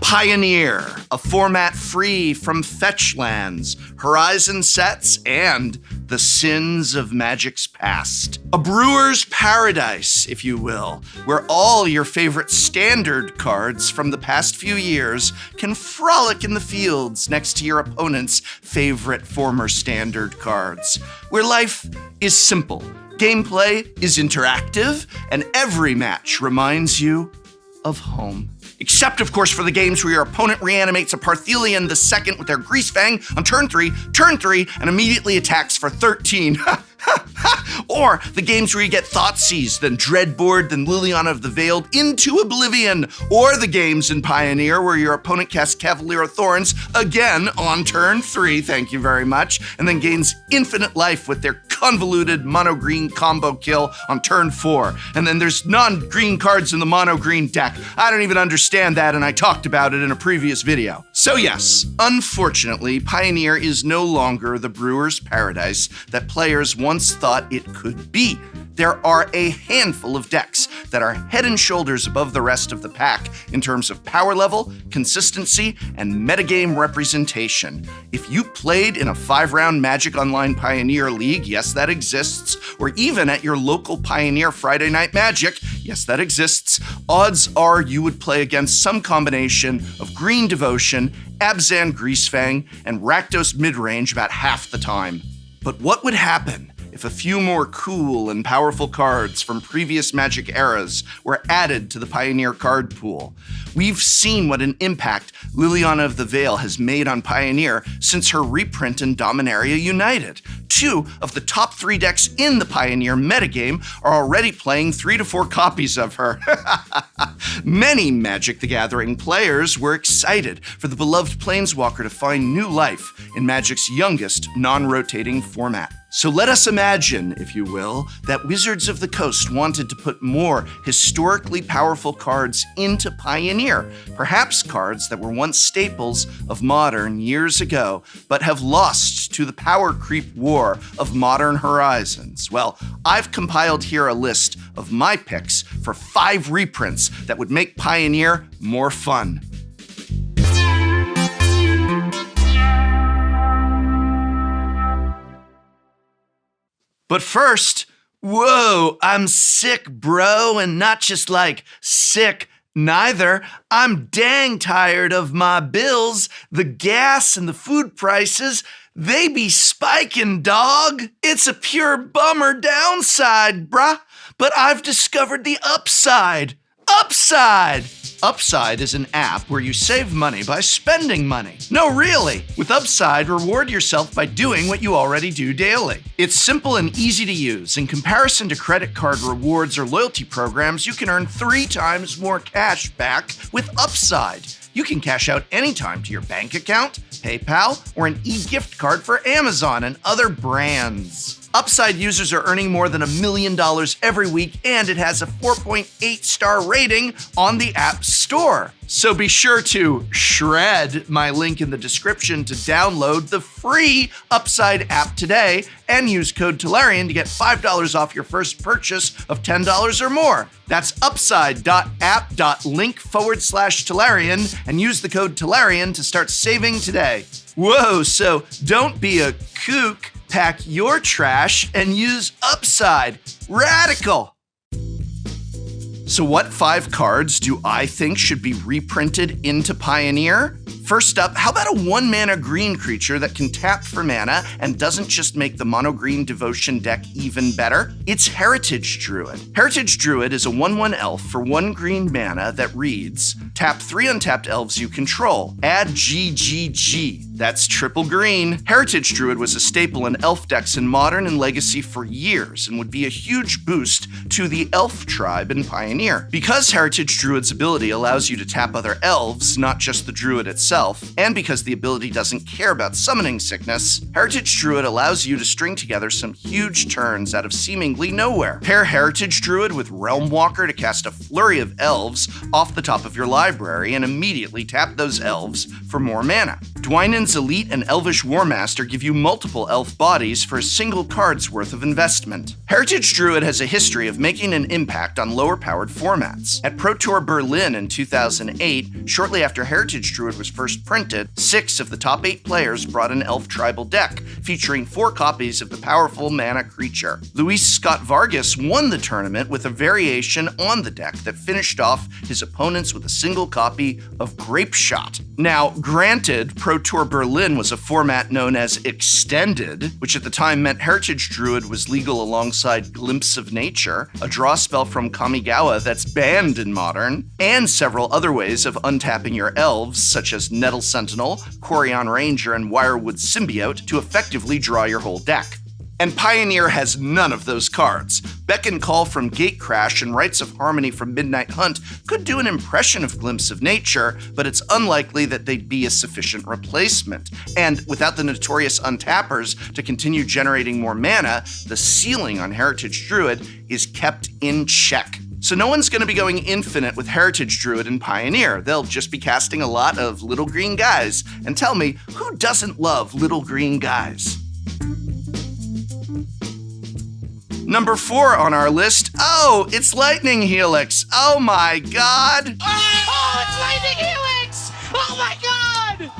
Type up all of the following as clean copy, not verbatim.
Pioneer, a format free from fetch lands, horizon sets, and the sins of Magic's past. A brewer's paradise, if you will, where all your favorite standard cards from the past few years can frolic in the fields next to your opponent's favorite former standard cards. Where life is simple, gameplay is interactive, and every match reminds you of home. Except, of course, for the games where your opponent reanimates a Parthelion II with their Grease Fang on turn 3, and immediately attacks for 13. Or the games where you get Thoughtseize, then Dreadboard, then Liliana of the Veiled into oblivion. Or the games in Pioneer where your opponent casts Cavalier of Thorns again on turn 3, thank you very much, and then gains infinite life with their convoluted mono-green combo kill on turn 4. And then there's non-green cards in the mono-green deck. I don't even understand that, and I talked about it in a previous video. So yes, unfortunately, Pioneer is no longer the brewer's paradise that players once thought it could be. There are a handful of decks that are head and shoulders above the rest of the pack in terms of power level, consistency, and metagame representation. If you played in a 5-round Magic Online Pioneer League, yes, that exists, or even at your local Pioneer Friday Night Magic, yes, that exists, odds are you would play against some combination of Green Devotion, Abzan Greasefang, and Rakdos midrange about half the time. But what would happen if a few more cool and powerful cards from previous Magic eras were added to the Pioneer card pool? We've seen what an impact Liliana of the Veil has made on Pioneer since her reprint in Dominaria United. 2 of the top 3 decks in the Pioneer metagame are already playing 3 to 4 copies of her. Many Magic the Gathering players were excited for the beloved Planeswalker to find new life in Magic's youngest non-rotating format. So let us imagine, if you will, that Wizards of the Coast wanted to put more historically powerful cards into Pioneer, perhaps cards that were once staples of Modern years ago, but have lost to the power creep war of Modern Horizons. Well, I've compiled here a list of my picks for 5 reprints that would make Pioneer more fun. But first, whoa, I'm sick, bro, and not just like sick neither. I'm dang tired of my bills, the gas and the food prices. They be spiking, dog. It's a pure bummer downside, bruh. But I've discovered the upside. Upside! Upside is an app where you save money by spending money. No, really. With Upside, reward yourself by doing what you already do daily. It's simple and easy to use. In comparison to credit card rewards or loyalty programs, you can earn 3 times more cash back with Upside. You can cash out anytime to your bank account, PayPal, or an e-gift card for Amazon and other brands. Upside users are earning more than $1 million every week, and it has a 4.8-star rating on the App Store. So be sure to shred my link in the description to download the free Upside app today and use code Tolarian to get $5 off your first purchase of $10 or more. That's upside.app.link/Tolarian and use the code Tolarian to start saving today. Whoa, so don't be a kook. Pack your trash and use Upside. Radical! So what 5 cards do I think should be reprinted into Pioneer? First up, how about a 1-mana green creature that can tap for mana and doesn't just make the mono-green Devotion deck even better? It's Heritage Druid. Heritage Druid is a 1/1 elf for 1 green mana that reads, tap 3 untapped elves you control. Add GGG. That's triple green. Heritage Druid was a staple in elf decks in Modern and Legacy for years and would be a huge boost to the elf tribe in Pioneer. Because Heritage Druid's ability allows you to tap other elves, not just the druid itself, itself, and because the ability doesn't care about summoning sickness, Heritage Druid allows you to string together some huge turns out of seemingly nowhere. Pair Heritage Druid with Realm Walker to cast a flurry of elves off the top of your library and immediately tap those elves for more mana. Dwynen's Elite and Elvish Warmaster give you multiple elf bodies for a single card's worth of investment. Heritage Druid has a history of making an impact on lower-powered formats. At Pro Tour Berlin in 2008, shortly after Heritage Druid was first printed, 6 of the top 8 players brought an elf tribal deck, featuring 4 copies of the powerful mana creature. Luis Scott Vargas won the tournament with a variation on the deck that finished off his opponents with a single copy of Grape Shot. Now, granted, Pro Tour Berlin was a format known as Extended, which at the time meant Heritage Druid was legal alongside Glimpse of Nature, a draw spell from Kamigawa that's banned in Modern, and several other ways of untapping your elves, such as Nettle Sentinel, Quarion Ranger, and Wirewood Symbiote, to effectively draw your whole deck. And Pioneer has none of those cards. Beck and Call from Gatecrash and Rites of Harmony from Midnight Hunt could do an impression of Glimpse of Nature, but it's unlikely that they'd be a sufficient replacement. And without the notorious untappers to continue generating more mana, the ceiling on Heritage Druid is kept in check. So no one's going to be going infinite with Heritage Druid and Pioneer. They'll just be casting a lot of little green guys. And tell me, who doesn't love little green guys? Number 4 on our list, it's Lightning Helix. Oh my god! Oh, it's Lightning Helix! Oh my god!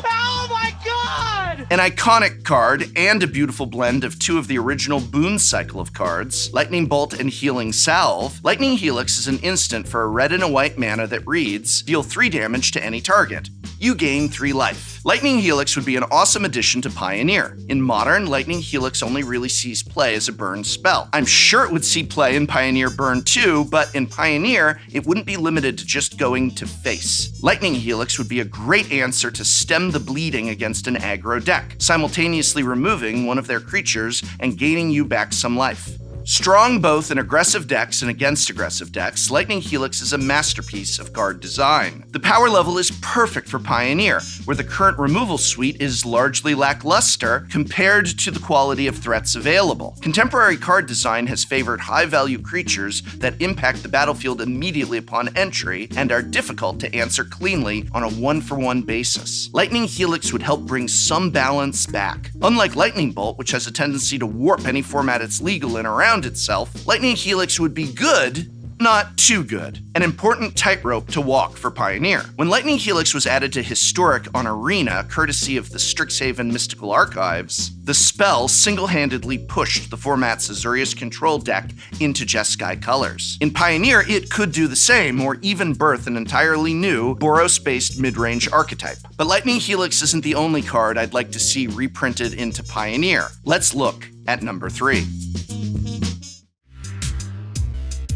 Oh my god! An iconic card and a beautiful blend of 2 of the original Boon cycle of cards, Lightning Bolt and Healing Salve. Lightning Helix is an instant for a red and a white mana that reads, deal 3 damage to any target. You gain 3 life. Lightning Helix would be an awesome addition to Pioneer. In Modern, Lightning Helix only really sees play as a burn spell. I'm sure it would see play in Pioneer Burn too, but in Pioneer, it wouldn't be limited to just going to face. Lightning Helix would be a great answer to stem the bleeding against an aggro deck, simultaneously removing one of their creatures and gaining you back some life. Strong both in aggressive decks and against aggressive decks, Lightning Helix is a masterpiece of card design. The power level is perfect for Pioneer, where the current removal suite is largely lackluster compared to the quality of threats available. Contemporary card design has favored high-value creatures that impact the battlefield immediately upon entry and are difficult to answer cleanly on a one-for-one basis. Lightning Helix would help bring some balance back. Unlike Lightning Bolt, which has a tendency to warp any format it's legal in around itself, Lightning Helix would be good, not too good. An important tightrope to walk for Pioneer. When Lightning Helix was added to Historic on Arena, courtesy of the Strixhaven Mystical Archives, the spell single-handedly pushed the format's Azorius Control deck into Jeskai colors. In Pioneer, it could do the same, or even birth an entirely new, Boros-based mid-range archetype. But Lightning Helix isn't the only card I'd like to see reprinted into Pioneer. Let's look at number 3.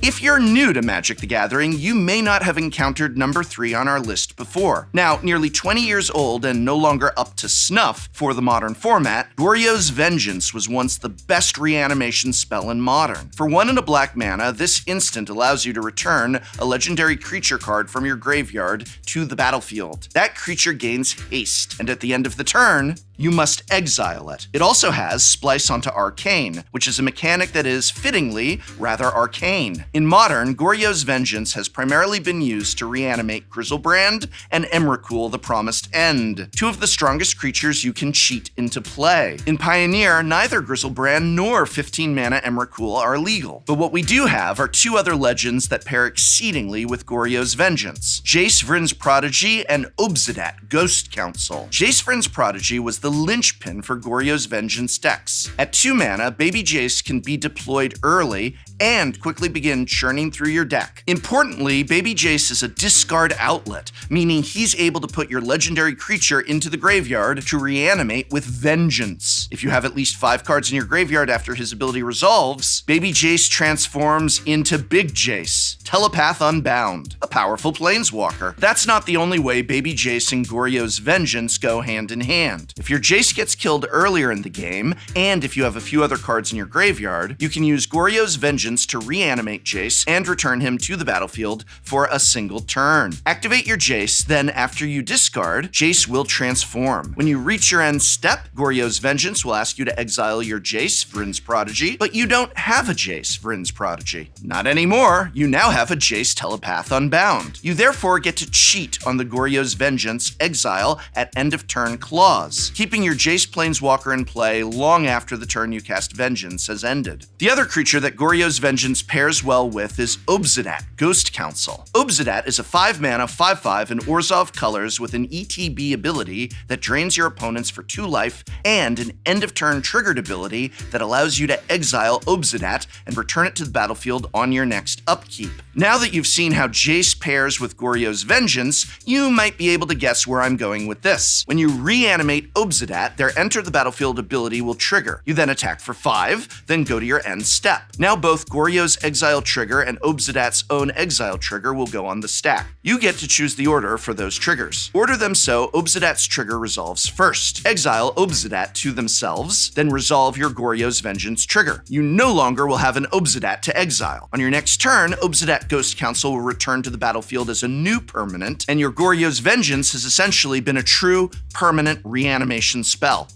If you're new to Magic the Gathering, you may not have encountered number 3 on our list before. Now, nearly 20 years old and no longer up to snuff for the Modern format, Goryo's Vengeance was once the best reanimation spell in Modern. For 1 and a black mana, this instant allows you to return a legendary creature card from your graveyard to the battlefield. That creature gains haste, and at the end of the turn, you must exile it. It also has Splice onto Arcane, which is a mechanic that is, fittingly, rather arcane. In Modern, Goryo's Vengeance has primarily been used to reanimate Griselbrand and Emrakul the Promised End, 2 of the strongest creatures you can cheat into play. In Pioneer, neither Griselbrand nor 15-mana Emrakul are legal, but what we do have are 2 other legends that pair exceedingly with Goryo's Vengeance, Jace Vryn's Prodigy and Obsidat Ghost Council. Jace Vryn's Prodigy was the linchpin for Goryo's Vengeance decks. At 2 mana, Baby Jace can be deployed early and quickly begin churning through your deck. Importantly, Baby Jace is a discard outlet, meaning he's able to put your legendary creature into the graveyard to reanimate with vengeance. If you have at least 5 cards in your graveyard after his ability resolves, Baby Jace transforms into Big Jace, Telepath Unbound, a powerful planeswalker. That's not the only way Baby Jace and Goryo's Vengeance go hand in hand. If you're your Jace gets killed earlier in the game, and if you have a few other cards in your graveyard, you can use Goryo's Vengeance to reanimate Jace and return him to the battlefield for a single turn. Activate your Jace, then after you discard, Jace will transform. When you reach your end step, Goryo's Vengeance will ask you to exile your Jace, Vryn's Prodigy, but you don't have a Jace, Vryn's Prodigy. Not anymore, you now have a Jace Telepath Unbound. You therefore get to cheat on the Goryo's Vengeance exile at end of turn clause, keeping your Jace Planeswalker in play long after the turn you cast Vengeance has ended. The other creature that Goryo's Vengeance pairs well with is Obsidat, Ghost Council. Obsidat is a 5-mana 5/5 in Orzhov colors with an ETB ability that drains your opponents for 2 life and an end of turn triggered ability that allows you to exile Obsidat and return it to the battlefield on your next upkeep. Now that you've seen how Jace pairs with Goryo's Vengeance, you might be able to guess where I'm going with this. When you reanimate Obsidat, their enter the battlefield ability will trigger. You then attack for 5, then go to your end step. Now both Goryo's exile trigger and Obsidat's own exile trigger will go on the stack. You get to choose the order for those triggers. Order them so Obsidat's trigger resolves first. Exile Obsidat to themselves, then resolve your Goryo's Vengeance trigger. You no longer will have an Obsidat to exile. On your next turn, Obsidat Ghost Council will return to the battlefield as a new permanent, and your Goryo's Vengeance has essentially been a true permanent reanimation spell.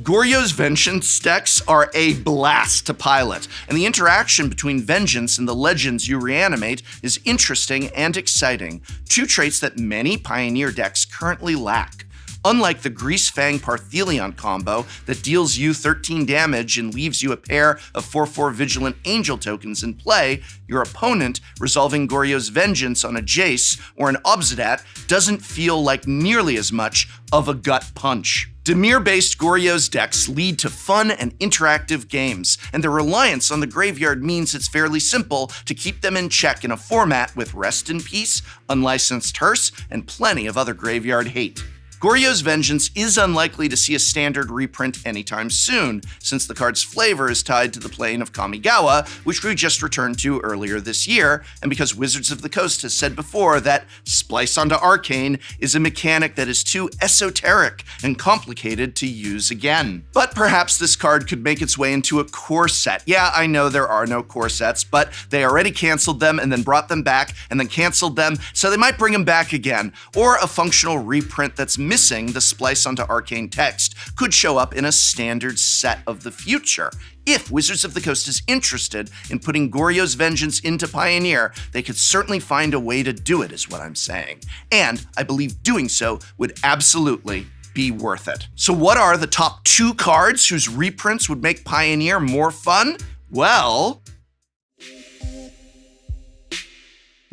Goryo's Vengeance decks are a blast to pilot, and the interaction between Vengeance and the legends you reanimate is interesting and exciting, 2 traits that many Pioneer decks currently lack. Unlike the Greasefang Parthelion combo that deals you 13 damage and leaves you a pair of 4/4 Vigilant Angel tokens in play, your opponent resolving Goryo's Vengeance on a Jace or an Obsidat doesn't feel like nearly as much of a gut punch. Dimir-based Goryo's decks lead to fun and interactive games, and their reliance on the graveyard means it's fairly simple to keep them in check in a format with Rest in Peace, Unlicensed Hearse, and plenty of other graveyard hate. Goryo's Vengeance is unlikely to see a standard reprint anytime soon, since the card's flavor is tied to the plane of Kamigawa, which we just returned to earlier this year, and because Wizards of the Coast has said before that Splice onto Arcane is a mechanic that is too esoteric and complicated to use again. But perhaps this card could make its way into a core set. Yeah, I know there are no core sets, but they already canceled them and then brought them back and then canceled them, so they might bring them back again. Or a functional reprint that's missing the Splice onto Arcane text could show up in a standard set of the future. If Wizards of the Coast is interested in putting Goryo's Vengeance into Pioneer, they could certainly find a way to do it, is what I'm saying. And I believe doing so would absolutely be worth it. So what are the top 2 cards whose reprints would make Pioneer more fun? Well,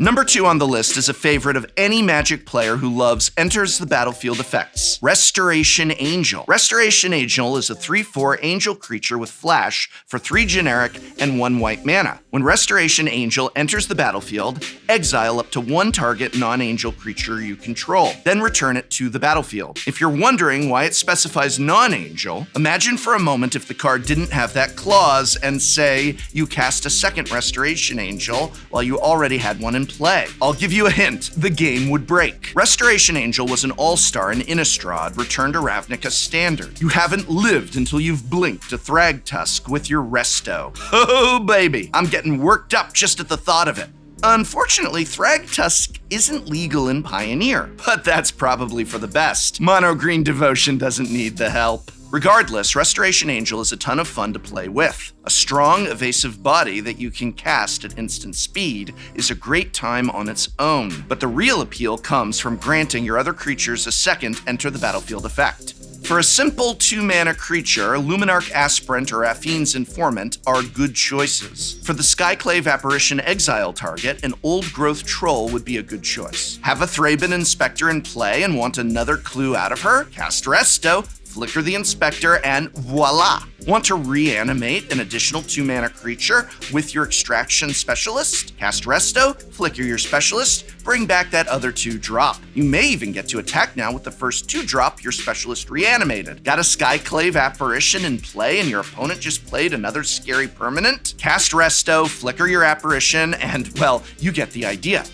number 2 on the list is a favorite of any Magic player who loves enters the battlefield effects, Restoration Angel. Restoration Angel is a 3/4 angel creature with flash for 3 generic and 1 white mana. When Restoration Angel enters the battlefield, exile up to 1 target non-angel creature you control, then return it to the battlefield. If you're wondering why it specifies non-angel, imagine for a moment if the card didn't have that clause and say you cast a second Restoration Angel while you already had one in play. I'll give you a hint, the game would break. Restoration Angel was an all-star in Innistrad, Return to Ravnica Standard. You haven't lived until you've blinked a Thragtusk with your Resto. Oh baby, I'm getting worked up just at the thought of it. Unfortunately, Thragtusk isn't legal in Pioneer, but that's probably for the best. Mono Green Devotion doesn't need the help. Regardless, Restoration Angel is a ton of fun to play with. A strong, evasive body that you can cast at instant speed is a great time on its own, but the real appeal comes from granting your other creatures a second enter the battlefield effect. For a simple 2-mana creature, Luminarch Aspirant or Affine's Informant are good choices. For the Skyclave Apparition exile target, an Old Growth Troll would be a good choice. Have a Thraben Inspector in play and want another clue out of her? Cast Resto, flicker the Inspector, and voila! Want to reanimate an additional 2-mana creature with your Extraction Specialist? Cast Resto, flicker your Specialist, bring back that other 2-drop. You may even get to attack now with the first 2-drop your Specialist reanimated. Got a Skyclave Apparition in play and your opponent just played another scary permanent? Cast Resto, flicker your Apparition, and, well, you get the idea.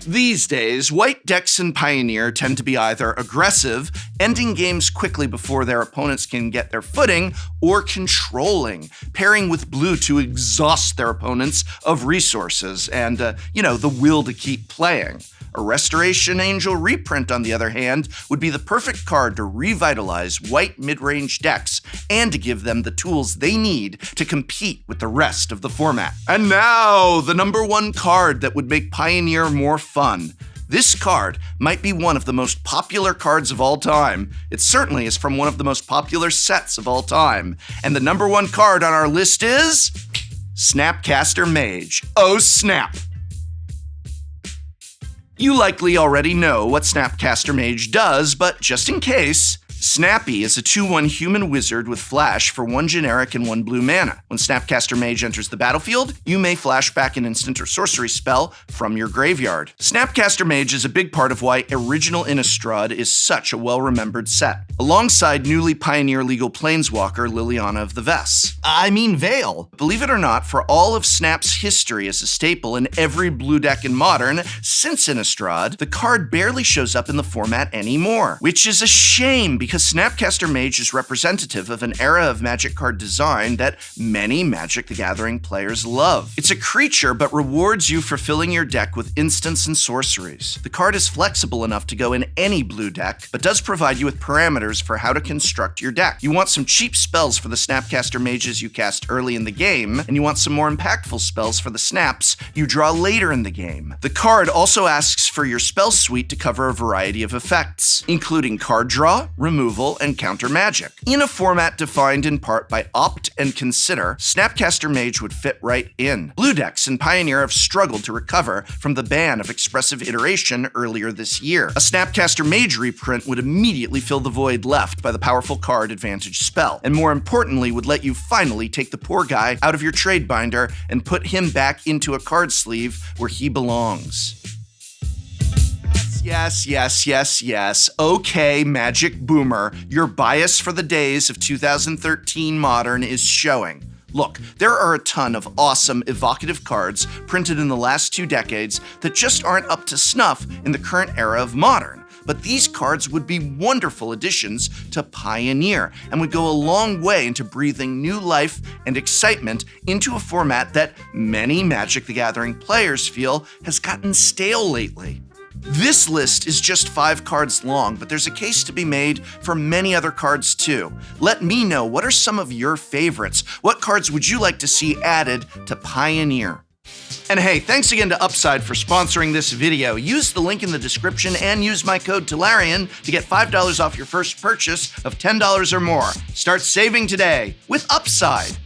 These days, white decks in Pioneer tend to be either aggressive, ending games quickly before their opponents can get their footing, or controlling, pairing with blue to exhaust their opponents of resources and, the will to keep playing. A Restoration Angel Reprint, on the other hand, would be the perfect card to revitalize white mid-range decks and to give them the tools they need to compete with the rest of the format. And now, the number one card that would make Pioneer more fun. This card might be one of the most popular cards of all time. It certainly is from one of the most popular sets of all time. And the number one card on our list is Snapcaster Mage. Oh snap! You likely already know what Snapcaster Mage does, but just in case, Snappy is a 2/1 human wizard with flash for 1 generic and 1 blue mana. When Snapcaster Mage enters the battlefield, you may flash back an instant or sorcery spell from your graveyard. Snapcaster Mage is a big part of why Original Innistrad is such a well-remembered set, alongside newly Pioneer legal planeswalker Liliana of the Veil. Believe it or not, for all of Snap's history as a staple in every blue deck in Modern since Innistrad, the card barely shows up in the format anymore, which is a shame because Snapcaster Mage is representative of an era of Magic card design that many Magic the Gathering players love. It's a creature, but rewards you for filling your deck with instants and sorceries. The card is flexible enough to go in any blue deck, but does provide you with parameters for how to construct your deck. You want some cheap spells for the Snapcaster Mages you cast early in the game, and you want some more impactful spells for the snaps you draw later in the game. The card also asks for your spell suite to cover a variety of effects, including card draw, removal, and counter magic. In a format defined in part by opt and consider, Snapcaster Mage would fit right in. Blue decks in Pioneer have struggled to recover from the ban of expressive iteration earlier this year. A Snapcaster Mage reprint would immediately fill the void left by the powerful card advantage spell, and more importantly would let you finally take the poor guy out of your trade binder and put him back into a card sleeve where he belongs. Yes. Okay, Magic Boomer, your bias for the days of 2013 Modern is showing. Look, there are a ton of awesome, evocative cards printed in the last 2 decades that just aren't up to snuff in the current era of Modern. But these cards would be wonderful additions to Pioneer and would go a long way into breathing new life and excitement into a format that many Magic the Gathering players feel has gotten stale lately. This list is just 5 cards long, but there's a case to be made for many other cards too. Let me know, what are some of your favorites? What cards would you like to see added to Pioneer? And hey, thanks again to Upside for sponsoring this video. Use the link in the description and use my code Tolarian to get $5 off your first purchase of $10 or more. Start saving today with Upside.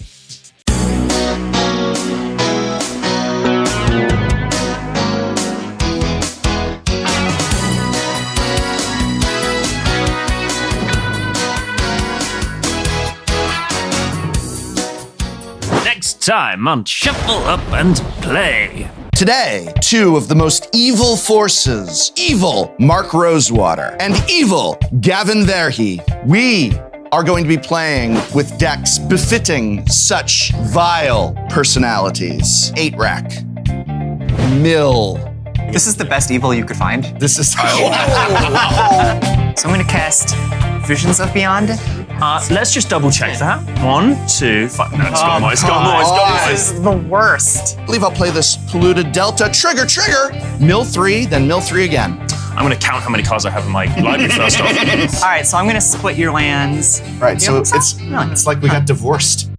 Next time on Shuffle Up and Play. Today, 2 of the most evil forces, evil Mark Rosewater and evil Gavin Verhey. We are going to be playing with decks befitting such vile personalities. 8-rack. Mill. This is the best evil you could find. This is... So I'm going to cast Visions of Beyond. Let's just double check that. 1, 2, 5. No, it's got more. It's got more. It's got more. This is the worst. I believe I'll play this Polluted Delta. Trigger. Mill 3, then Mill 3 again. I'm going to count how many cards I have in my library first off. All right, so I'm going to split your lands. Right, so it's like we got divorced.